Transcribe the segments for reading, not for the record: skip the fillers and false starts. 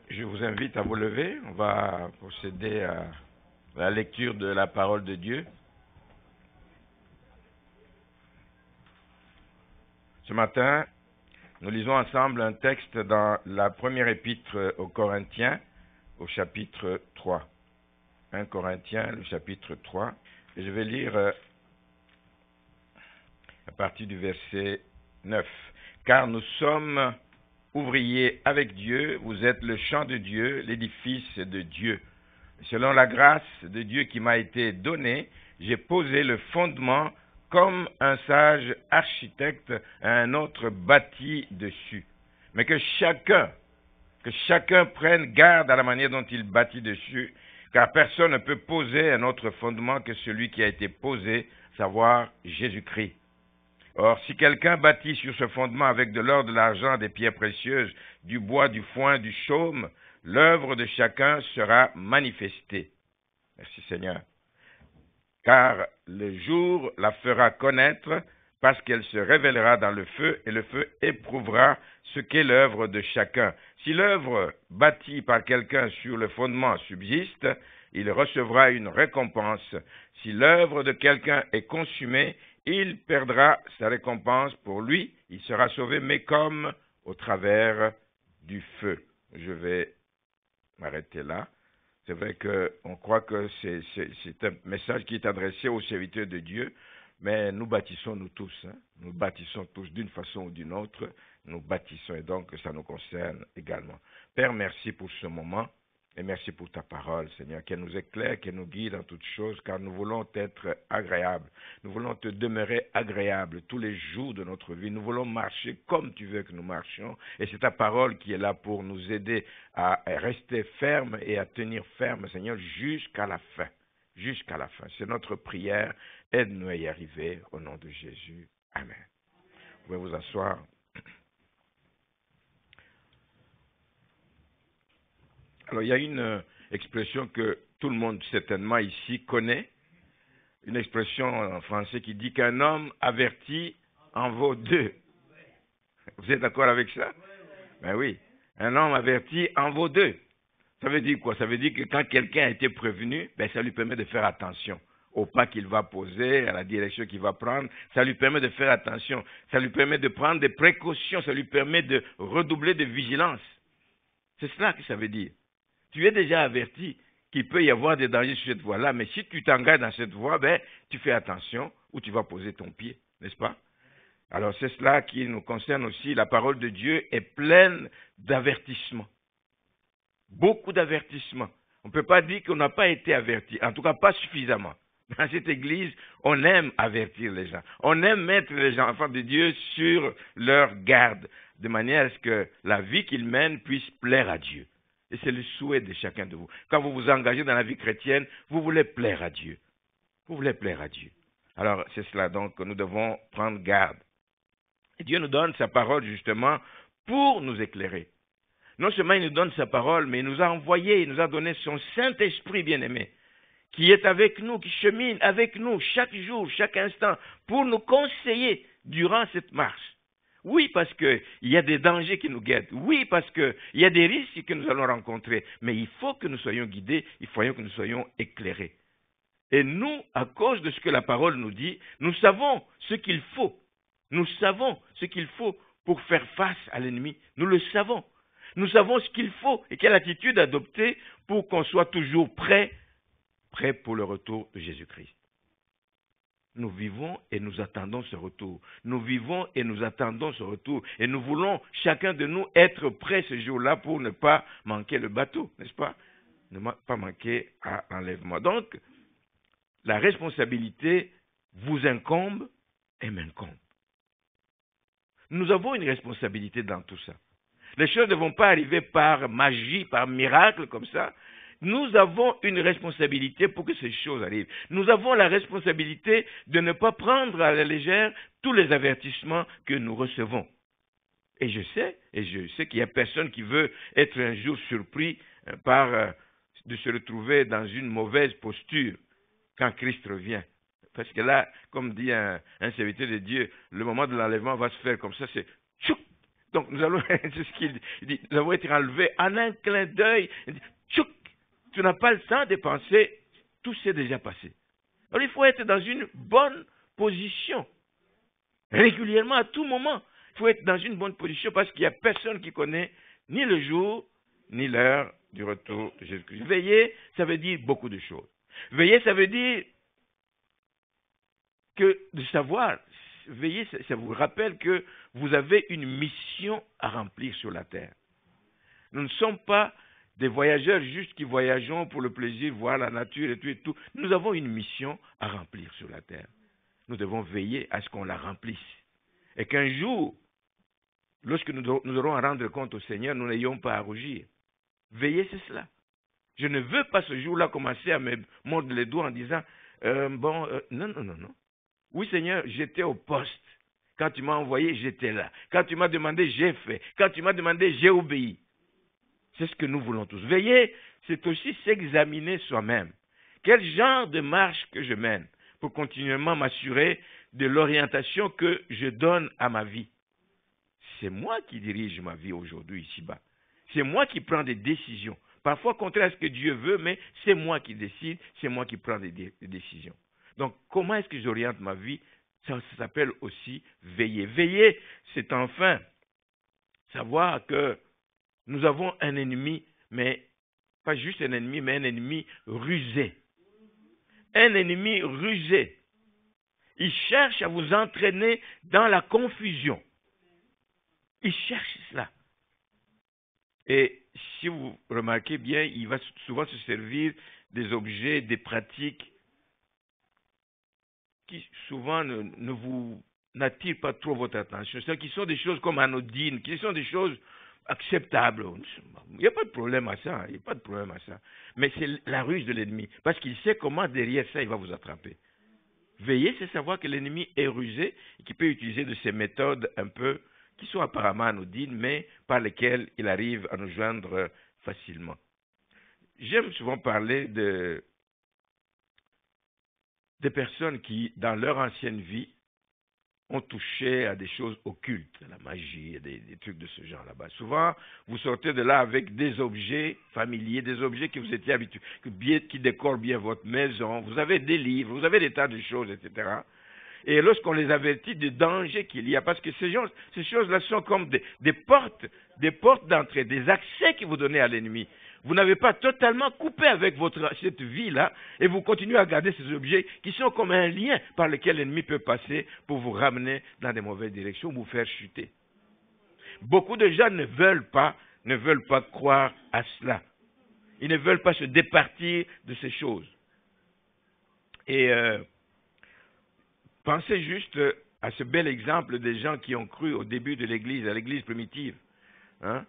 Je vous invite à vous lever. On va procéder à la lecture de la parole de Dieu. Ce matin, nous lisons ensemble un texte dans la première épître aux Corinthiens, au chapitre 3. 1 Corinthiens, le chapitre 3. Et je vais lire à partir du verset 9. « Car nous sommes ouvriers avec Dieu, vous êtes le champ de Dieu, l'édifice de Dieu. Selon la grâce de Dieu qui m'a été donnée, j'ai posé le fondement comme un sage architecte à un autre bâti dessus. Mais que chacun prenne garde à la manière dont il bâtit dessus, car personne ne peut poser un autre fondement que celui qui a été posé, savoir Jésus-Christ. Or, si quelqu'un bâtit sur ce fondement avec de l'or, de l'argent, des pierres précieuses, du bois, du foin, du chaume, l'œuvre de chacun sera manifestée. » Merci Seigneur. « Car le jour la fera connaître, parce qu'elle se révélera dans le feu, et le feu éprouvera ce qu'est l'œuvre de chacun. Si l'œuvre bâtie par quelqu'un sur le fondement subsiste, il recevra une récompense. Si l'œuvre de quelqu'un est consumée, il perdra sa récompense. Pour lui, il sera sauvé, mais comme au travers du feu. » Je vais m'arrêter là. C'est vrai qu'on croit que c'est un message qui est adressé aux serviteurs de Dieu, mais nous bâtissons nous tous. Nous bâtissons tous d'une façon ou d'une autre. Nous bâtissons et donc ça nous concerne également. Père, merci pour ce moment. Et merci pour ta parole, Seigneur, qu'elle nous éclaire, qu'elle nous guide en toutes choses, car nous voulons être agréables. Nous voulons te demeurer agréables tous les jours de notre vie. Nous voulons marcher comme tu veux que nous marchions. Et c'est ta parole qui est là pour nous aider à rester fermes et à tenir ferme, Seigneur, jusqu'à la fin. Jusqu'à la fin. C'est notre prière. Aide-nous à y arriver au nom de Jésus. Amen. Vous pouvez vous asseoir. Alors, il y a une expression que tout le monde certainement ici connaît, une expression en français qui dit qu'un homme averti en vaut deux. Vous êtes d'accord avec ça? Ben oui, un homme averti en vaut deux. Ça veut dire quoi? Ça veut dire que quand quelqu'un a été prévenu, ben ça lui permet de faire attention au pas qu'il va poser, à la direction qu'il va prendre. Ça lui permet de faire attention. Ça lui permet de prendre des précautions. Ça lui permet de redoubler de vigilance. C'est cela que ça veut dire. Tu es déjà averti qu'il peut y avoir des dangers sur cette voie-là, mais si tu t'engages dans cette voie, ben, tu fais attention où tu vas poser ton pied, n'est-ce pas? Alors c'est cela qui nous concerne aussi. La parole de Dieu est pleine d'avertissements. Beaucoup d'avertissements. On ne peut pas dire qu'on n'a pas été averti, en tout cas pas suffisamment. Dans cette église, on aime avertir les gens. On aime mettre les enfants de Dieu sur leur garde, de manière à ce que la vie qu'ils mènent puisse plaire à Dieu. Et c'est le souhait de chacun de vous. Quand vous vous engagez dans la vie chrétienne, vous voulez plaire à Dieu. Vous voulez plaire à Dieu. Alors, c'est cela donc que nous devons prendre garde. Et Dieu nous donne sa parole justement pour nous éclairer. Non seulement il nous donne sa parole, mais il nous a envoyé, il nous a donné son Saint-Esprit bien-aimé, qui est avec nous, qui chemine avec nous chaque jour, chaque instant, pour nous conseiller durant cette marche. Oui, parce qu'il y a des dangers qui nous guettent. Oui, parce qu'il y a des risques que nous allons rencontrer. Mais il faut que nous soyons guidés, il faut que nous soyons éclairés. Et nous, à cause de ce que la parole nous dit, nous savons ce qu'il faut. Nous savons ce qu'il faut pour faire face à l'ennemi. Nous le savons. Nous savons ce qu'il faut et quelle attitude adopter pour qu'on soit toujours prêt pour le retour de Jésus-Christ. Nous vivons et nous attendons ce retour. Nous vivons et nous attendons ce retour. Et nous voulons, chacun de nous, être prêt ce jour-là pour ne pas manquer le bateau, n'est-ce pas? Ne pas manquer à l'enlèvement. Donc, la responsabilité vous incombe et m'incombe. Nous avons une responsabilité dans tout ça. Les choses ne vont pas arriver par magie, par miracle comme ça. Nous avons une responsabilité pour que ces choses arrivent. Nous avons la responsabilité de ne pas prendre à la légère tous les avertissements que nous recevons. Et je sais qu'il n'y a personne qui veut être un jour surpris de se retrouver dans une mauvaise posture quand Christ revient. Parce que là, comme dit un serviteur de Dieu, le moment de l'enlèvement va se faire comme ça, c'est tchouk. Donc, nous allons, c'est ce qu'il dit, nous allons être enlevés en un clin d'œil. Il dit, tchouk, tu n'as pas le temps de penser, tout s'est déjà passé. Alors, il faut être dans une bonne position. Régulièrement, à tout moment. Il faut être dans une bonne position parce qu'il n'y a personne qui connaît ni le jour, ni l'heure du retour de Jésus-Christ. Veiller, ça veut dire beaucoup de choses. Veiller, ça veut dire que de savoir, veiller, ça vous rappelle que vous avez une mission à remplir sur la terre. Nous ne sommes pas des voyageurs juste qui voyageons pour le plaisir, voir la nature et tout et tout. Nous avons une mission à remplir sur la terre. Nous devons veiller à ce qu'on la remplisse. Et qu'un jour, lorsque nous aurons à rendre compte au Seigneur, nous n'ayons pas à rougir. Veiller, c'est cela. Je ne veux pas ce jour-là commencer à me mordre les doigts en disant, non. Oui, Seigneur, j'étais au poste. Quand tu m'as envoyé, j'étais là. Quand tu m'as demandé, j'ai fait. Quand tu m'as demandé, j'ai obéi. C'est ce que nous voulons tous. Veiller, c'est aussi s'examiner soi-même. Quel genre de marche que je mène pour continuellement m'assurer de l'orientation que je donne à ma vie. C'est moi qui dirige ma vie aujourd'hui ici-bas. C'est moi qui prends des décisions. Parfois contraire à ce que Dieu veut, mais c'est moi qui décide, c'est moi qui prends des décisions. Donc, comment est-ce que j'oriente ma vie? Ça s'appelle aussi veiller. Veiller, c'est enfin savoir que nous avons un ennemi, mais pas juste un ennemi, mais un ennemi rusé. Un ennemi rusé. Il cherche à vous entraîner dans la confusion. Il cherche cela. Et si vous remarquez bien, il va souvent se servir des objets, des pratiques qui souvent ne vous n'attirent pas trop votre attention. C'est-à-dire qui sont des choses comme anodines, qui sont des choses acceptables. Il n'y a pas de problème à ça. Il n'y a pas de problème à ça. Mais c'est la ruse de l'ennemi. Parce qu'il sait comment derrière ça, il va vous attraper. Veiller, c'est savoir que l'ennemi est rusé et qu'il peut utiliser de ces méthodes un peu qui sont apparemment anodines, mais par lesquelles il arrive à nous joindre facilement. J'aime souvent parler des personnes qui, dans leur ancienne vie, ont touché à des choses occultes, à la magie, à des trucs de ce genre là-bas. Souvent, vous sortez de là avec des objets familiers, des objets que vous étiez habitués, qui décorent bien votre maison, vous avez des livres, vous avez des tas de choses, etc. Et lorsqu'on les avertit des dangers qu'il y a, parce que ces choses-là sont comme des portes d'entrée, des accès que vous donnez à l'ennemi. Vous n'avez pas totalement coupé avec cette vie-là et vous continuez à garder ces objets qui sont comme un lien par lequel l'ennemi peut passer pour vous ramener dans des mauvaises directions, vous faire chuter. Beaucoup de gens ne veulent pas croire à cela. Ils ne veulent pas se départir de ces choses. Et pensez juste à ce bel exemple des gens qui ont cru au début de l'Église, à l'Église primitive. Hein?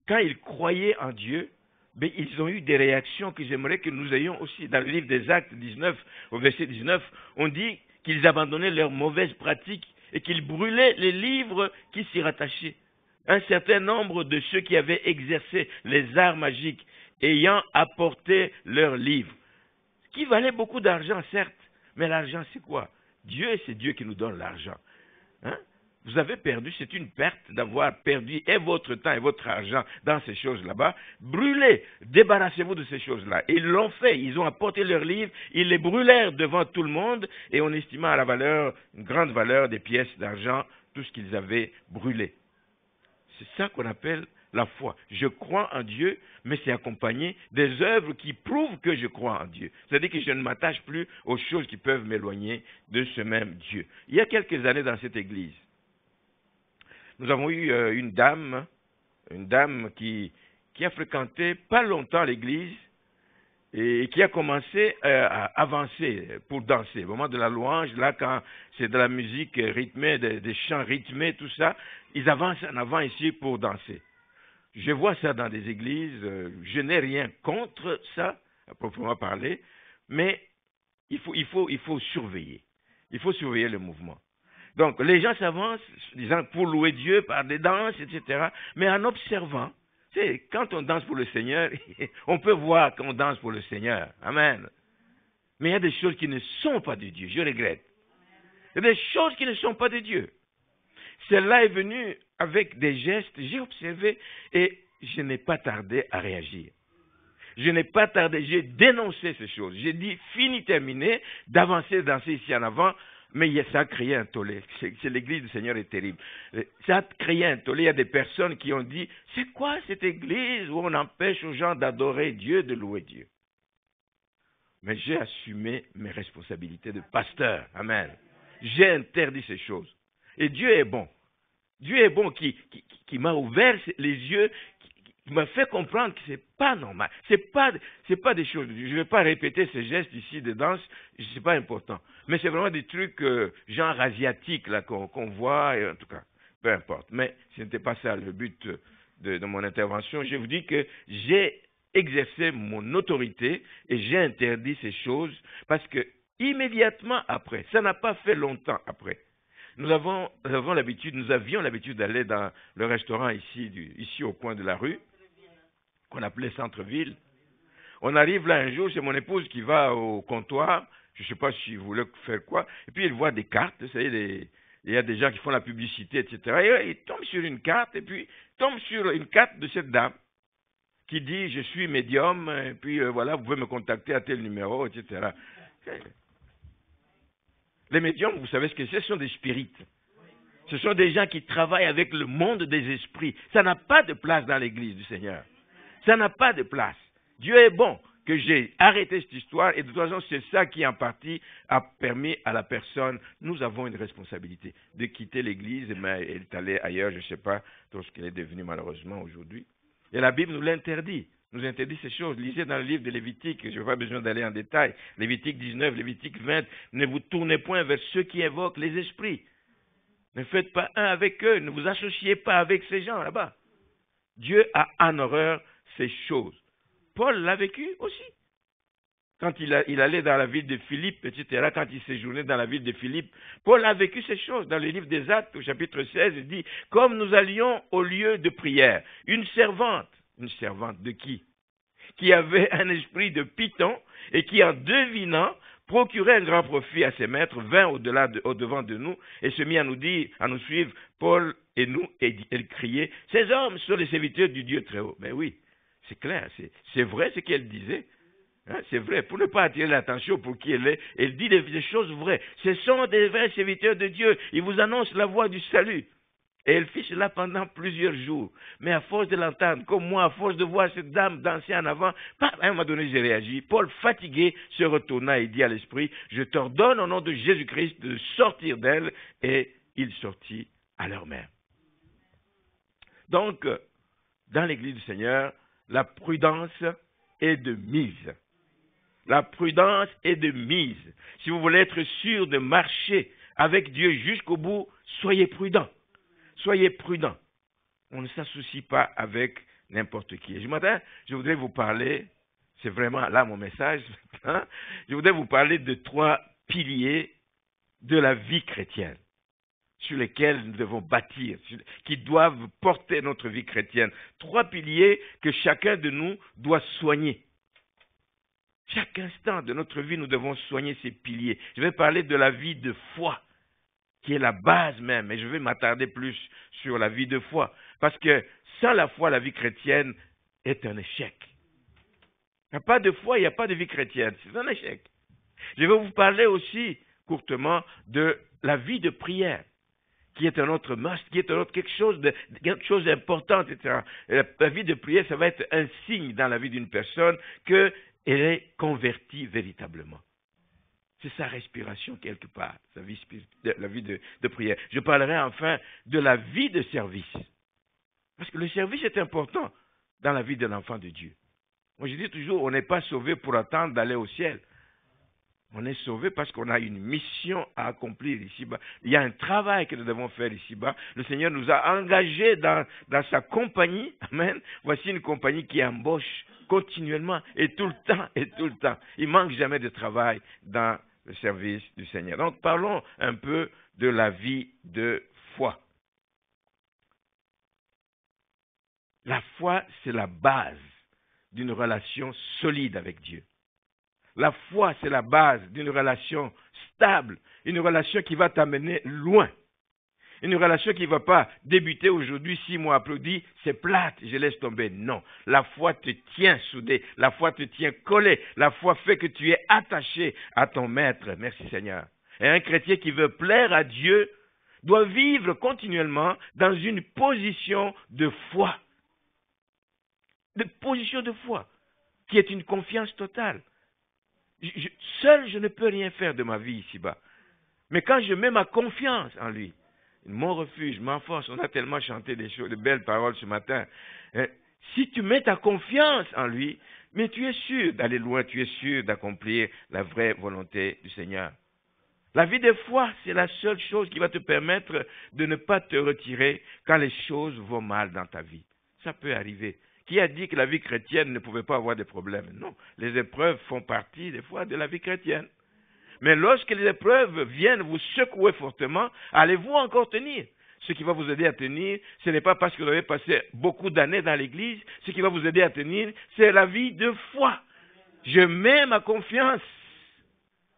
Quand ils croyaient en Dieu, mais ils ont eu des réactions que j'aimerais que nous ayons aussi. Dans le livre des Actes 19, au verset 19, on dit qu'ils abandonnaient leurs mauvaises pratiques et qu'ils brûlaient les livres qui s'y rattachaient. Un certain nombre de ceux qui avaient exercé les arts magiques ayant apporté leurs livres, ce qui valait beaucoup d'argent, certes, mais l'argent c'est quoi? Dieu, c'est Dieu qui nous donne l'argent. Hein? Vous avez perdu, c'est une perte d'avoir perdu et votre temps et votre argent dans ces choses là-bas. Brûlez, débarrassez-vous de ces choses-là. Et ils l'ont fait, ils ont apporté leurs livres, ils les brûlèrent devant tout le monde et on estima à la valeur, une grande valeur des pièces d'argent, tout ce qu'ils avaient brûlé. C'est ça qu'on appelle la foi. Je crois en Dieu, mais c'est accompagné des œuvres qui prouvent que je crois en Dieu. C'est-à-dire que je ne m'attache plus aux choses qui peuvent m'éloigner de ce même Dieu. Il y a quelques années dans cette église, nous avons eu une dame qui a fréquenté pas longtemps l'église et qui a commencé à avancer pour danser. Au moment de la louange, là, quand c'est de la musique rythmée, des chants rythmés, tout ça, ils avancent en avant ici pour danser. Je vois ça dans des églises, je n'ai rien contre ça, à proprement parler, mais il faut surveiller. Il faut surveiller le mouvement. Donc, les gens s'avancent, disant, pour louer Dieu par des danses, etc. Mais en observant, tu sais, quand on danse pour le Seigneur, on peut voir qu'on danse pour le Seigneur. Amen. Mais il y a des choses qui ne sont pas de Dieu, je regrette. Il y a des choses qui ne sont pas de Dieu. Celle-là est venue avec des gestes, j'ai observé et je n'ai pas tardé à réagir. Je n'ai pas tardé, j'ai dénoncé ces choses. J'ai dit, fini, terminé, d'avancer, danser ici en avant, mais ça a créé un tollé. C'est l'église du Seigneur est terrible. Ça a créé un tollé. Il y a des personnes qui ont dit, c'est quoi cette église où on empêche aux gens d'adorer Dieu, de louer Dieu? Mais j'ai assumé mes responsabilités de pasteur. Amen. J'ai interdit ces choses. Et Dieu est bon. Dieu est bon qui m'a ouvert les yeux, qui m'a fait comprendre que c'est pas normal. C'est pas des choses. Je ne vais pas répéter ces gestes ici de danse, c'est pas important. Mais c'est vraiment des trucs genre asiatiques là qu'on voit, et en tout cas, peu importe. Mais ce n'était pas ça le but de mon intervention. Je vous dis que j'ai exercé mon autorité et j'ai interdit ces choses parce que immédiatement après, ça n'a pas fait longtemps après. Nous avions l'habitude d'aller dans le restaurant ici au coin de la rue, qu'on appelait Centre-Ville. On arrive là un jour, c'est mon épouse qui va au comptoir, je ne sais pas s'il voulait faire quoi, et puis il voit des cartes, vous savez, il y a des gens qui font la publicité, etc. Et il tombe sur une carte, et puis tombe sur une carte de cette dame qui dit « Je suis médium, et puis voilà, vous pouvez me contacter à tel numéro, etc. » Les médiums, vous savez ce que c'est, ce sont des spirites. Ce sont des gens qui travaillent avec le monde des esprits. Ça n'a pas de place dans l'église du Seigneur. Ça n'a pas de place. Dieu est bon que j'ai arrêté cette histoire et de toute façon, c'est ça qui en partie a permis à la personne, nous avons une responsabilité de quitter l'église, mais elle est allée ailleurs, je ne sais pas, tout ce qu'elle est devenue malheureusement aujourd'hui. Et la Bible nous l'interdit. Nous interdit ces choses. Lisez dans le livre de Lévitique, je n'ai pas besoin d'aller en détail. Lévitique 19, Lévitique 20, ne vous tournez point vers ceux qui évoquent les esprits. Ne faites pas un avec eux, ne vous associez pas avec ces gens là-bas. Dieu a en horreur ces choses. Paul l'a vécu aussi. Quand il allait dans la ville de Philippe, etc., quand il séjournait dans la ville de Philippe, Paul a vécu ces choses. Dans le livre des Actes, au chapitre 16, il dit, comme nous allions au lieu de prière, une servante de qui? Qui avait un esprit de python et qui, en devinant, procurait un grand profit à ses maîtres, vint au-devant de nous et se mit à nous suivre, Paul et nous, et elle criait, ces hommes sont les serviteurs du Dieu très haut. Mais oui, c'est clair, c'est vrai ce qu'elle disait. Hein, c'est vrai, pour ne pas attirer l'attention pour qui elle est, elle dit des choses vraies. Ce sont des vrais serviteurs de Dieu, ils vous annoncent la voie du salut. Et elle fit cela pendant plusieurs jours. Mais à force de l'entendre, comme moi, à force de voir cette dame danser en avant, à un moment donné, j'ai réagi. Paul, fatigué, se retourna et dit à l'esprit, je t'ordonne au nom de Jésus-Christ de sortir d'elle. Et il sortit à l'heure même. Donc, dans l'église du Seigneur, la prudence est de mise. La prudence est de mise. Si vous voulez être sûr de marcher avec Dieu jusqu'au bout, soyez prudents. Soyez prudents. On ne s'associe pas avec n'importe qui. Et ce matin, je voudrais vous parler, c'est vraiment là mon message, hein, je voudrais vous parler de 3 piliers de la vie chrétienne, sur lesquels nous devons bâtir, qui doivent porter notre vie chrétienne. 3 piliers que chacun de nous doit soigner. Chaque instant de notre vie, nous devons soigner ces piliers. Je vais parler de la vie de foi, qui est la base même, et je vais m'attarder plus sur la vie de foi, parce que sans la foi, la vie chrétienne est un échec. Il n'y a pas de foi, il n'y a pas de vie chrétienne, c'est un échec. Je vais vous parler aussi, courtement, de la vie de prière, qui est un autre must, qui est un autre quelque chose d'important, etc. Et la vie de prière, ça va être un signe dans la vie d'une personne qu'elle est convertie véritablement. C'est sa respiration quelque part, la vie de prière. Je parlerai enfin de la vie de service. Parce que le service est important dans la vie de l'enfant de Dieu. Moi je dis toujours, on n'est pas sauvé pour attendre d'aller au ciel. On est sauvé parce qu'on a une mission à accomplir ici-bas. Il y a un travail que nous devons faire ici-bas. Le Seigneur nous a engagés dans sa compagnie. Amen. Voici une compagnie qui embauche continuellement et tout le temps et tout le temps. Il ne manque jamais de travail dans le service du Seigneur. Donc parlons un peu de la vie de foi. La foi, c'est la base d'une relation solide avec Dieu. La foi, c'est la base d'une relation stable, une relation qui va t'amener loin. Une relation qui ne va pas débuter aujourd'hui, 6 mois après, dit c'est plate, je laisse tomber. Non, la foi te tient soudé, la foi te tient collé, la foi fait que tu es attaché à ton maître. Merci Seigneur. Et un chrétien qui veut plaire à Dieu doit vivre continuellement dans une position de foi. De position de foi, qui est une confiance totale. Seul, je ne peux rien faire de ma vie ici-bas. Mais quand je mets ma confiance en lui, mon refuge, ma force, on a tellement chanté des choses, de belles paroles ce matin. Si tu mets ta confiance en lui, mais tu es sûr d'aller loin, tu es sûr d'accomplir la vraie volonté du Seigneur. La vie de foi, c'est la seule chose qui va te permettre de ne pas te retirer quand les choses vont mal dans ta vie. Ça peut arriver. Qui a dit que la vie chrétienne ne pouvait pas avoir de problèmes? Non, les épreuves font partie des fois de la vie chrétienne. Mais lorsque les épreuves viennent vous secouer fortement, allez-vous encore tenir? Ce qui va vous aider à tenir, ce n'est pas parce que vous avez passé beaucoup d'années dans l'église, ce qui va vous aider à tenir, c'est la vie de foi. Je mets ma confiance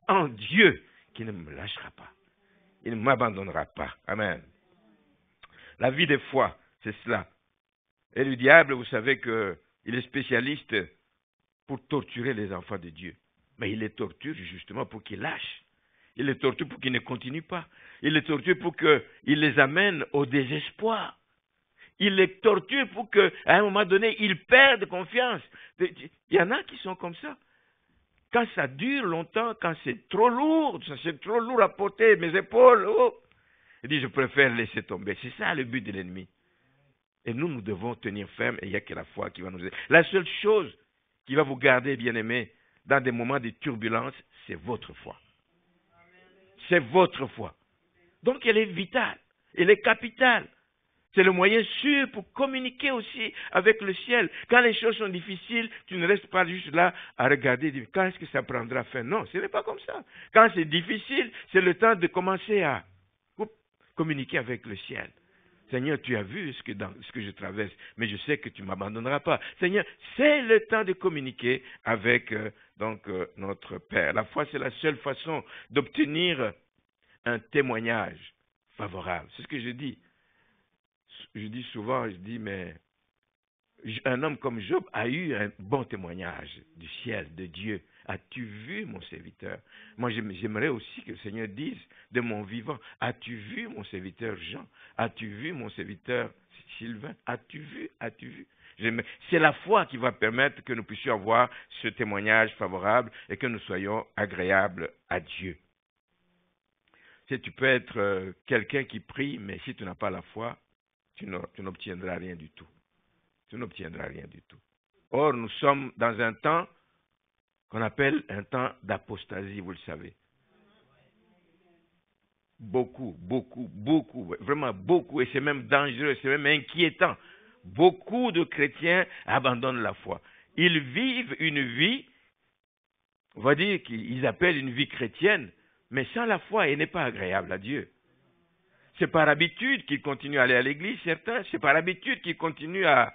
en Dieu qui ne me lâchera pas. Il ne m'abandonnera pas. Amen. La vie de foi, c'est cela. Et le diable, vous savez qu'il est spécialiste pour torturer les enfants de Dieu. Mais il les torture justement pour qu'ils lâchent. Il les torture pour qu'ils ne continuent pas. Il les torture pour qu'il les amène au désespoir. Il les torture pour qu'à un moment donné, ils perdent confiance. Il y en a qui sont comme ça. Quand ça dure longtemps, quand c'est trop lourd à porter mes épaules, il dit, je préfère laisser tomber. C'est ça le but de l'ennemi. Et nous devons tenir ferme et il n'y a que la foi qui va nous aider. La seule chose qui va vous garder, bien-aimés, dans des moments de turbulence, c'est votre foi. C'est votre foi. Donc elle est vitale, elle est capitale. C'est le moyen sûr pour communiquer aussi avec le ciel. Quand les choses sont difficiles, tu ne restes pas juste là à regarder et dire, quand est-ce que ça prendra fin? Non, ce n'est pas comme ça. Quand c'est difficile, c'est le temps de commencer à communiquer avec le ciel. Seigneur, tu as vu ce que je traverse, mais je sais que tu ne m'abandonneras pas. Seigneur, c'est le temps de communiquer avec notre Père. La foi, c'est la seule façon d'obtenir un témoignage favorable. C'est ce que je dis. Je dis souvent, mais un homme comme Job a eu un bon témoignage du ciel, de Dieu. As-tu vu mon serviteur? Moi, j'aimerais aussi que le Seigneur dise de mon vivant, as-tu vu mon serviteur Jean? As-tu vu mon serviteur Sylvain? As-tu vu? C'est la foi qui va permettre que nous puissions avoir ce témoignage favorable et que nous soyons agréables à Dieu. Tu peux être quelqu'un qui prie, mais si tu n'as pas la foi, tu n'obtiendras rien du tout. Tu n'obtiendras rien du tout. Or, nous sommes dans un temps qu'on appelle un temps d'apostasie, vous le savez. Beaucoup, vraiment beaucoup, et c'est même dangereux, c'est même inquiétant. Beaucoup de chrétiens abandonnent la foi. Ils vivent une vie, on va dire qu'ils appellent une vie chrétienne, mais sans la foi, elle n'est pas agréable à Dieu. C'est par habitude qu'ils continuent à aller à l'église, certains, c'est par habitude qu'ils continuent à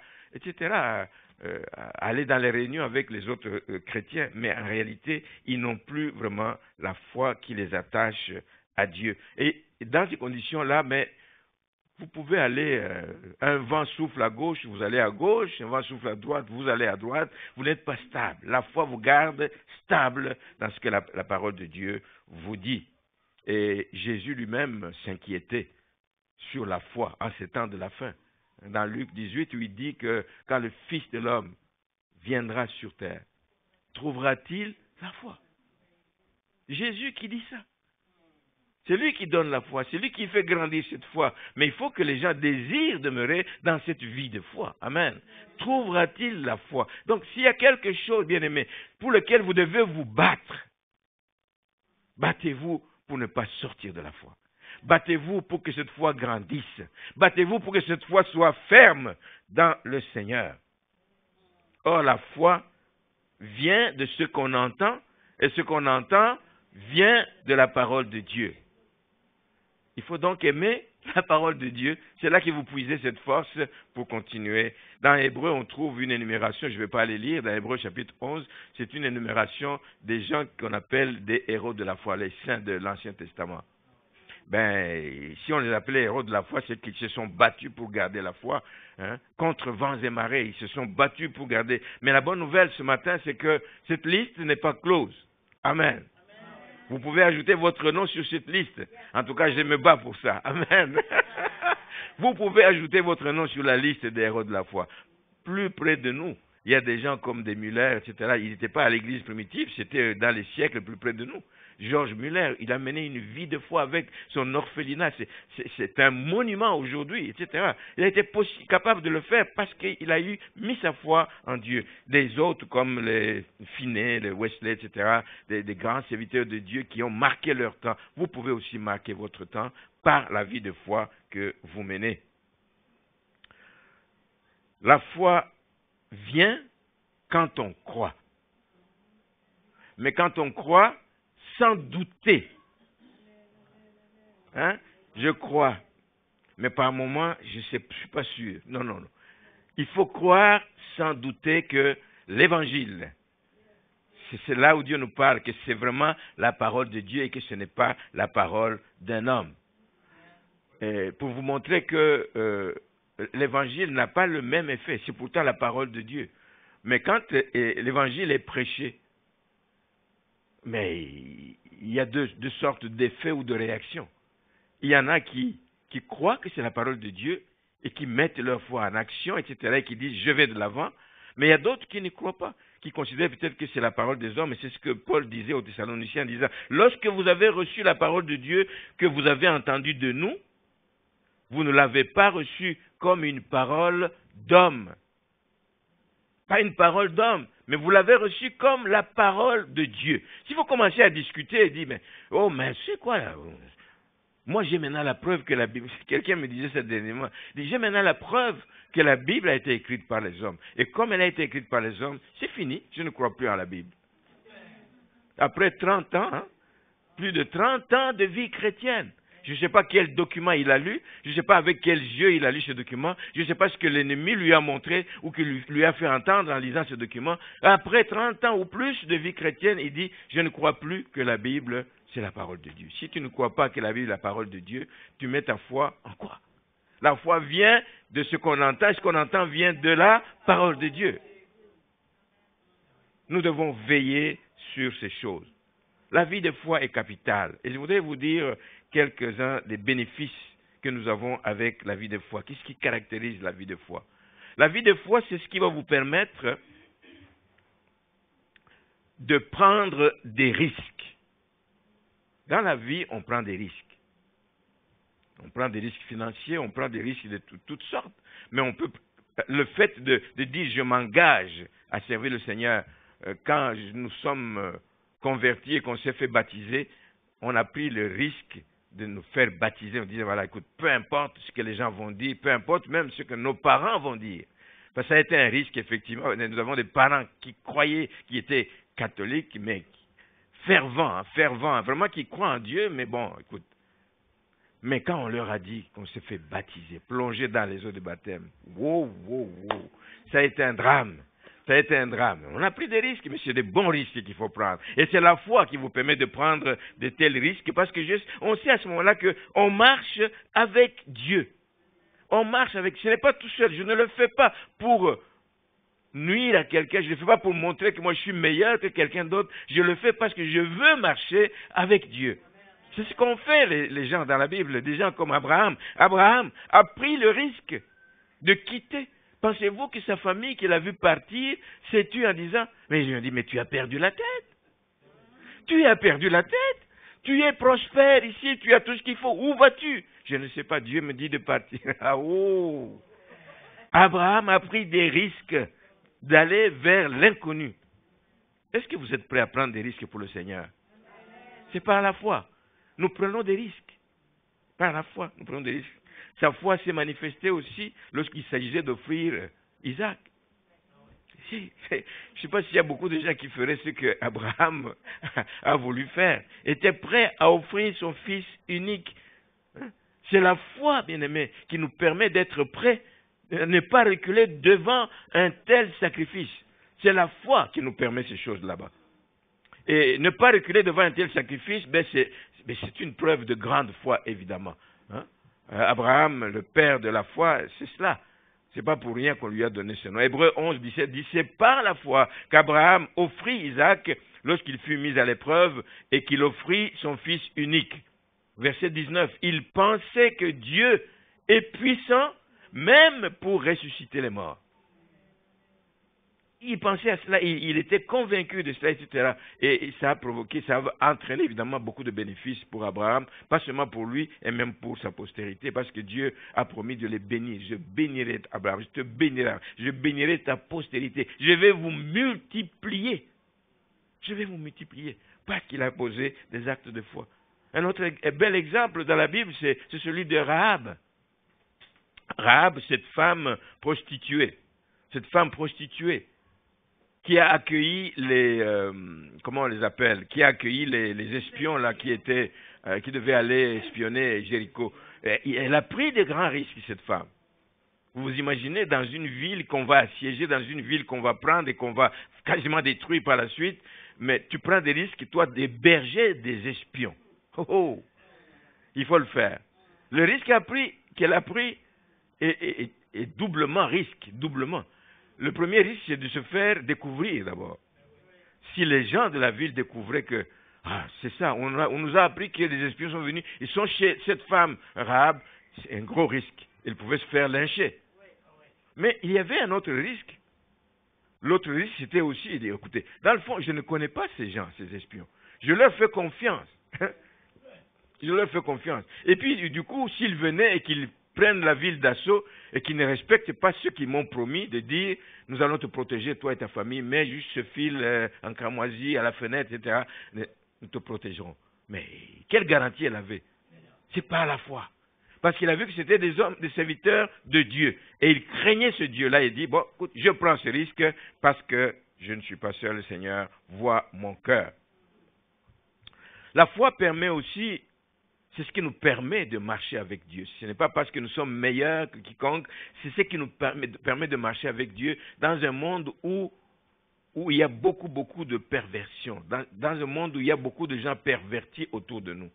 aller dans les réunions avec les autres chrétiens, mais en réalité, ils n'ont plus vraiment la foi qui les attache à Dieu. Et dans ces conditions-là, mais vous pouvez aller, un vent souffle à gauche, vous allez à gauche, un vent souffle à droite, vous allez à droite, vous n'êtes pas stable. La foi vous garde stable dans ce que la parole de Dieu vous dit. Et Jésus lui-même s'inquiétait sur la foi en ces temps de la fin. Dans Luc 18, où il dit que quand le Fils de l'homme viendra sur terre, trouvera-t-il la foi? Jésus qui dit ça. C'est lui qui donne la foi, c'est lui qui fait grandir cette foi. Mais il faut que les gens désirent demeurer dans cette vie de foi. Amen. Trouvera-t-il la foi? Donc s'il y a quelque chose, bien aimé, pour lequel vous devez vous battre, battez-vous pour ne pas sortir de la foi. Battez-vous pour que cette foi grandisse. Battez-vous pour que cette foi soit ferme dans le Seigneur. Or, la foi vient de ce qu'on entend, et ce qu'on entend vient de la parole de Dieu. Il faut donc aimer la parole de Dieu. C'est là que vous puisez cette force pour continuer. Dans Hébreu, on trouve une énumération, je ne vais pas aller lire, dans Hébreu chapitre 11, c'est une énumération des gens qu'on appelle des héros de la foi, les saints de l'Ancien Testament. si on les appelait héros de la foi, c'est qu'ils se sont battus pour garder la foi, contre vents et marées, ils se sont battus pour garder. Mais la bonne nouvelle ce matin, c'est que cette liste n'est pas close. Amen. Vous pouvez ajouter votre nom sur cette liste. En tout cas, je me bats pour ça. Amen. Vous pouvez ajouter votre nom sur la liste des héros de la foi. Plus près de nous, il y a des gens comme des Muller, etc. Ils n'étaient pas à l'église primitive, c'était dans les siècles plus près de nous. Georges Muller, il a mené une vie de foi avec son orphelinat. C'est un monument aujourd'hui, etc. Il a été capable de le faire parce qu'il a mis sa foi en Dieu. Des autres comme les Finney, les Wesley, etc., des grands serviteurs de Dieu qui ont marqué leur temps. Vous pouvez aussi marquer votre temps par la vie de foi que vous menez. La foi vient quand on croit. Mais quand on croit, sans douter. Je crois. Mais par moments, je ne suis pas sûr. Non. Il faut croire sans douter que l'évangile, c'est là où Dieu nous parle, que c'est vraiment la parole de Dieu et que ce n'est pas la parole d'un homme. Et pour vous montrer que l'évangile n'a pas le même effet, c'est pourtant la parole de Dieu. Mais quand l'évangile est prêché, mais il y a deux sortes d'effets ou de réactions. Il y en a qui croient que c'est la parole de Dieu et qui mettent leur foi en action, etc., et qui disent « je vais de l'avant ». Mais il y a d'autres qui ne croient pas, qui considèrent peut-être que c'est la parole des hommes, et c'est ce que Paul disait aux Thessaloniciens en disant « lorsque vous avez reçu la parole de Dieu que vous avez entendue de nous, vous ne l'avez pas reçue comme une parole d'homme. » Pas une parole d'homme, mais vous l'avez reçue comme la parole de Dieu. Si vous commencez à discuter et dire, mais c'est quoi là? Moi j'ai maintenant la preuve que la Bible, quelqu'un me disait ça dernièrement, j'ai maintenant la preuve que la Bible a été écrite par les hommes. Et comme elle a été écrite par les hommes, c'est fini, je ne crois plus en la Bible. Après 30 ans, plus de 30 ans de vie chrétienne. Je ne sais pas quel document il a lu, je ne sais pas avec quels yeux il a lu ce document, je ne sais pas ce que l'ennemi lui a montré ou qu'il lui a fait entendre en lisant ce document. Après 30 ans ou plus de vie chrétienne, il dit, je ne crois plus que la Bible, c'est la parole de Dieu. Si tu ne crois pas que la Bible est la parole de Dieu, tu mets ta foi en quoi? La foi vient de ce qu'on entend, ce qu'on entend vient de la parole de Dieu. Nous devons veiller sur ces choses. La vie de foi est capitale. Et je voudrais vous dire quelques-uns des bénéfices que nous avons avec la vie de foi. Qu'est-ce qui caractérise la vie de foi? La vie de foi, c'est ce qui va vous permettre de prendre des risques. Dans la vie, on prend des risques. On prend des risques financiers, on prend des risques de toutes sortes. Mais le fait de dire je m'engage à servir le Seigneur, quand nous sommes convertis et qu'on s'est fait baptiser, on a pris le risque de nous faire baptiser. On disait, voilà, écoute, peu importe ce que les gens vont dire, peu importe même ce que nos parents vont dire. Parce que ça a été un risque, effectivement. Nous avons des parents qui croyaient, qui étaient catholiques, mais fervents, vraiment qui croient en Dieu, mais bon, écoute. Mais quand on leur a dit qu'on s'est fait baptiser, plonger dans les eaux de baptême, wow, ça a été un drame. Ça a été un drame. On a pris des risques, mais c'est des bons risques qu'il faut prendre. Et c'est la foi qui vous permet de prendre de tels risques, parce que on sait à ce moment-là qu'on marche avec Dieu. On marche avec... Ce n'est pas tout seul. Je ne le fais pas pour nuire à quelqu'un. Je ne le fais pas pour montrer que moi je suis meilleur que quelqu'un d'autre. Je le fais parce que je veux marcher avec Dieu. C'est ce qu'ont fait les gens dans la Bible, des gens comme Abraham. Abraham a pris le risque de quitter. Pensez-vous que sa famille, qu'il a vu partir, s'est tue en disant, mais je lui ai dit, mais tu as perdu la tête. Tu as perdu la tête. Tu es prospère ici, tu as tout ce qu'il faut. Où vas-tu? Je ne sais pas, Dieu me dit de partir. Abraham a pris des risques d'aller vers l'inconnu. Est-ce que vous êtes prêts à prendre des risques pour le Seigneur? C'est par la foi. Nous prenons des risques. Par la foi, nous prenons des risques. Sa foi s'est manifestée aussi lorsqu'il s'agissait d'offrir Isaac. Je ne sais pas s'il y a beaucoup de gens qui feraient ce que Abraham a voulu faire. Était prêt à offrir son fils unique. C'est la foi, bien-aimé, qui nous permet d'être prêts, de ne pas reculer devant un tel sacrifice. C'est la foi qui nous permet ces choses là-bas. Et ne pas reculer devant un tel sacrifice, mais c'est une preuve de grande foi, évidemment. Hein? Abraham, le père de la foi, c'est cela. C'est pas pour rien qu'on lui a donné ce nom. Hébreux 11, 17 dit, c'est par la foi qu'Abraham offrit Isaac lorsqu'il fut mis à l'épreuve et qu'il offrit son fils unique. Verset 19, il pensait que Dieu est puissant même pour ressusciter les morts. Il pensait à cela, il était convaincu de cela, etc. Et ça a provoqué, ça a entraîné évidemment beaucoup de bénéfices pour Abraham, pas seulement pour lui, et même pour sa postérité, parce que Dieu a promis de les bénir. Je bénirai Abraham, je te bénirai, je bénirai ta postérité, je vais vous multiplier. Je vais vous multiplier, parce qu'il a posé des actes de foi. Un autre bel exemple dans la Bible, c'est celui de Rahab. Rahab, cette femme prostituée, qui a accueilli comment on les appelle, qui a accueilli les espions là qui devaient aller espionner Jéricho. Elle a pris de grands risques, cette femme. Vous vous imaginez dans une ville qu'on va assiéger, dans une ville qu'on va prendre et qu'on va quasiment détruire par la suite, mais tu prends des risques, toi, d'héberger des espions. Oh, oh. Il faut le faire. Le risque qu'elle a pris est doublement risque, doublement. Le premier risque, c'est de se faire découvrir d'abord. Si les gens de la ville découvraient que, c'est ça, on nous a appris que les espions sont venus, ils sont chez cette femme, Rahab, c'est un gros risque. Elle pouvait se faire lyncher. Mais il y avait un autre risque. L'autre risque, c'était aussi de dire, écoutez, dans le fond, je ne connais pas ces gens, ces espions. Je leur fais confiance. Je leur fais confiance. Et puis, du coup, s'ils venaient et qu'ils prennent la ville d'assaut et qu'ils ne respectent pas ceux qui m'ont promis de dire, nous allons te protéger, toi et ta famille, mets juste ce fil en cramoisi à la fenêtre, etc. Nous te protégerons. Mais quelle garantie elle avait? C'est pas la foi. Parce qu'il a vu que c'était des hommes, des serviteurs de Dieu. Et il craignait ce Dieu-là. Il dit, bon, écoute, je prends ce risque parce que je ne suis pas seul, le Seigneur voit mon cœur. La foi permet aussi, c'est ce qui nous permet de marcher avec Dieu. Ce n'est pas parce que nous sommes meilleurs que quiconque, c'est ce qui nous permet de marcher avec Dieu dans un monde où il y a beaucoup de perversion, dans un monde où il y a beaucoup de gens pervertis autour de nous.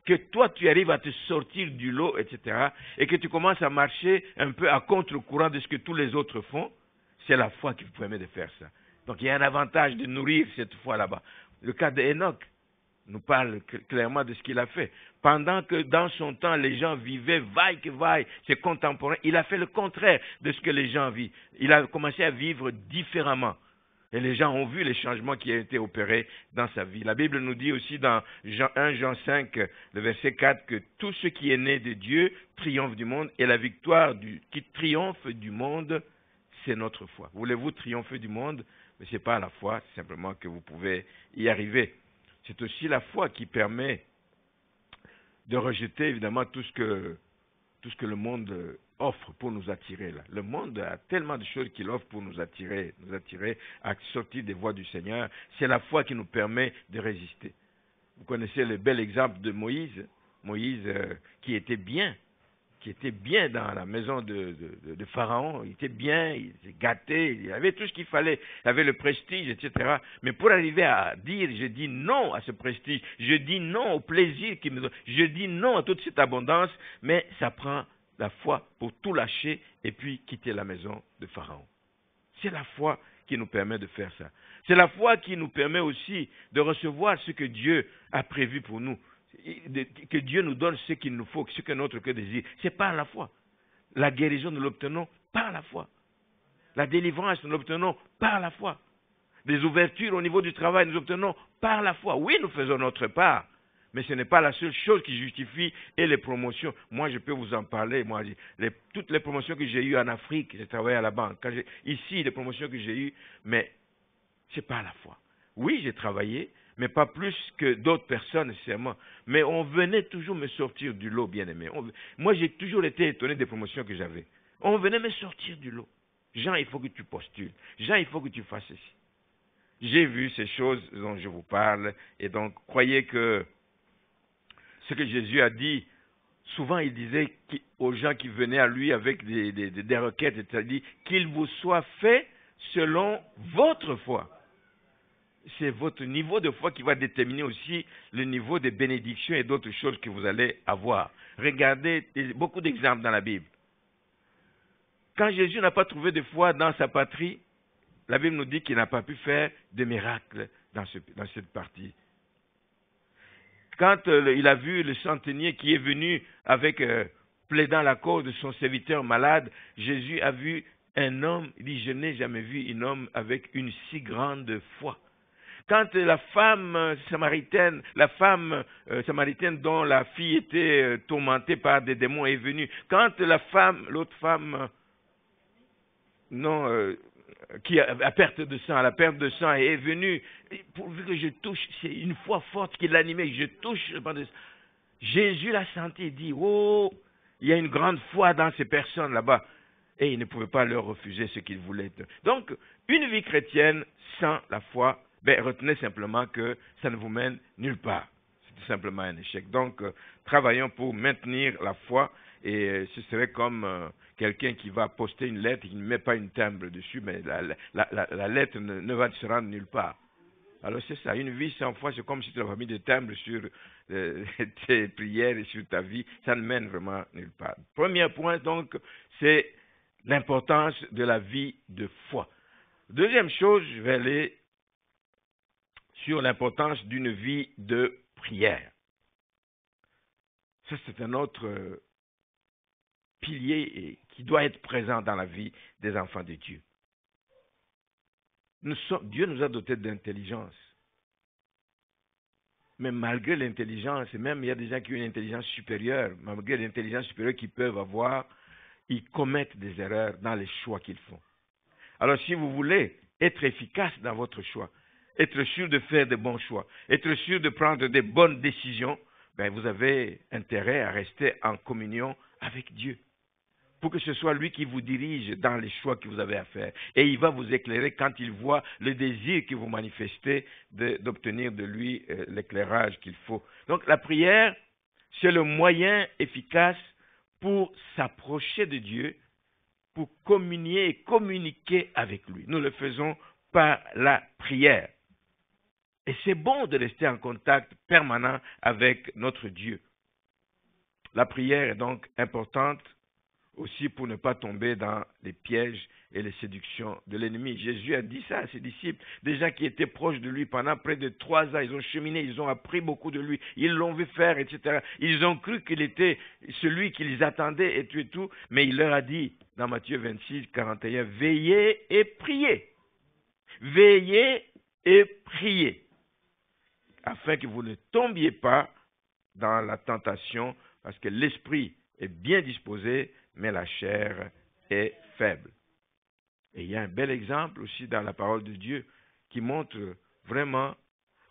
Que toi, tu arrives à te sortir du lot, etc., et que tu commences à marcher un peu à contre-courant de ce que tous les autres font, c'est la foi qui vous permet de faire ça. Donc, il y a un avantage de nourrir cette foi là-bas. Le cas d'Enoch nous parle clairement de ce qu'il a fait. Pendant que dans son temps, les gens vivaient vaille que vaille, ses contemporains, il a fait le contraire de ce que les gens vivent. Il a commencé à vivre différemment. Et les gens ont vu les changements qui ont été opérés dans sa vie. La Bible nous dit aussi dans 1 Jean 5, le verset 4, que tout ce qui est né de Dieu triomphe du monde, et la victoire qui triomphe du monde, c'est notre foi. Voulez-vous triompher du monde? Mais ce n'est pas la foi, c'est simplement que vous pouvez y arriver. C'est aussi la foi qui permet de rejeter évidemment tout ce que le monde offre pour nous attirer là. Le monde a tellement de choses qu'il offre pour nous attirer à sortir des voies du Seigneur. C'est la foi qui nous permet de résister. Vous connaissez le bel exemple de Moïse. Moïse qui était bien dans la maison de Pharaon, il était bien, il était gâté, il avait tout ce qu'il fallait, il avait le prestige, etc. Mais pour arriver à dire, je dis non à ce prestige, je dis non au plaisir qu'il me donne, je dis non à toute cette abondance, mais ça prend la foi pour tout lâcher et puis quitter la maison de Pharaon. C'est la foi qui nous permet de faire ça. C'est la foi qui nous permet aussi de recevoir ce que Dieu a prévu pour nous. Que Dieu nous donne ce qu'il nous faut, ce que notre cœur désire. C'est par la foi. La guérison, nous l'obtenons par la foi. La délivrance, nous l'obtenons par la foi. Les ouvertures au niveau du travail, nous l'obtenons par la foi. Oui, nous faisons notre part, mais ce n'est pas la seule chose qui justifie et les promotions. Moi, je peux vous en parler. Moi, toutes les promotions que j'ai eues en Afrique, j'ai travaillé à la banque. Ici, les promotions que j'ai eues, mais c'est pas la foi. Oui, j'ai travaillé, mais pas plus que d'autres personnes nécessairement. Mais on venait toujours me sortir du lot, bien-aimé. Moi, j'ai toujours été étonné des promotions que j'avais. On venait me sortir du lot. Jean, il faut que tu postules. Jean, il faut que tu fasses ceci. J'ai vu ces choses dont je vous parle, et donc croyez que ce que Jésus a dit, souvent il disait aux gens qui venaient à lui avec des requêtes, c'est-à-dire qu'il vous soit fait selon votre foi. c'est votre niveau de foi qui va déterminer aussi le niveau de bénédictions et d'autres choses que vous allez avoir. Regardez beaucoup d'exemples dans la Bible. Quand Jésus n'a pas trouvé de foi dans sa patrie, la Bible nous dit qu'il n'a pas pu faire de miracles dans cette partie. Quand il a vu le centenier qui est venu avec plaidant la cause de son serviteur malade, Jésus a vu un homme, il dit, je n'ai jamais vu un homme avec une si grande foi. Quand la femme samaritaine dont la fille était tourmentée par des démons est venue, quand l'autre femme, qui a perte de sang, la perte de sang est venue, pourvu que je touche, c'est une foi forte qui l'animait, je touche, Jésus l'a senti, il dit, oh, il y a une grande foi dans ces personnes là-bas. Et il ne pouvait pas leur refuser ce qu'ils voulaient. Donc, une vie chrétienne sans la foi, retenez simplement que ça ne vous mène nulle part. C'est tout simplement un échec. Donc, travaillons pour maintenir la foi. Et ce serait comme quelqu'un qui va poster une lettre et qui ne met pas une timbre dessus, mais la lettre ne va se rendre nulle part. Alors c'est ça, une vie sans foi, c'est comme si tu avais mis des timbres sur tes prières et sur ta vie. Ça ne mène vraiment nulle part. Premier point, donc, c'est l'importance de la vie de foi. Deuxième chose, je vais aller sur l'importance d'une vie de prière. Ça, c'est un autre pilier qui doit être présent dans la vie des enfants de Dieu. Dieu nous a dotés d'intelligence. Mais malgré l'intelligence, et même il y a des gens qui ont une intelligence supérieure, malgré l'intelligence supérieure qu'ils peuvent avoir, ils commettent des erreurs dans les choix qu'ils font. Alors si vous voulez être efficace dans votre choix, être sûr de faire de bons choix, être sûr de prendre de bonnes décisions, vous avez intérêt à rester en communion avec Dieu, pour que ce soit lui qui vous dirige dans les choix que vous avez à faire. Et il va vous éclairer quand il voit le désir que vous manifestez d'obtenir de lui l'éclairage qu'il faut. Donc la prière, c'est le moyen efficace pour s'approcher de Dieu, pour communier et communiquer avec lui. Nous le faisons par la prière. Et c'est bon de rester en contact permanent avec notre Dieu. La prière est donc importante aussi pour ne pas tomber dans les pièges et les séductions de l'ennemi. Jésus a dit ça à ses disciples, des gens qui étaient proches de lui pendant près de 3 ans, ils ont cheminé, ils ont appris beaucoup de lui, ils l'ont vu faire, etc. Ils ont cru qu'il était celui qu'ils attendaient et tout, mais il leur a dit, dans Matthieu 26, 41, veillez et priez. Veillez et priez, afin que vous ne tombiez pas dans la tentation, parce que l'esprit est bien disposé, mais la chair est faible. Et il y a un bel exemple aussi dans la parole de Dieu qui montre vraiment,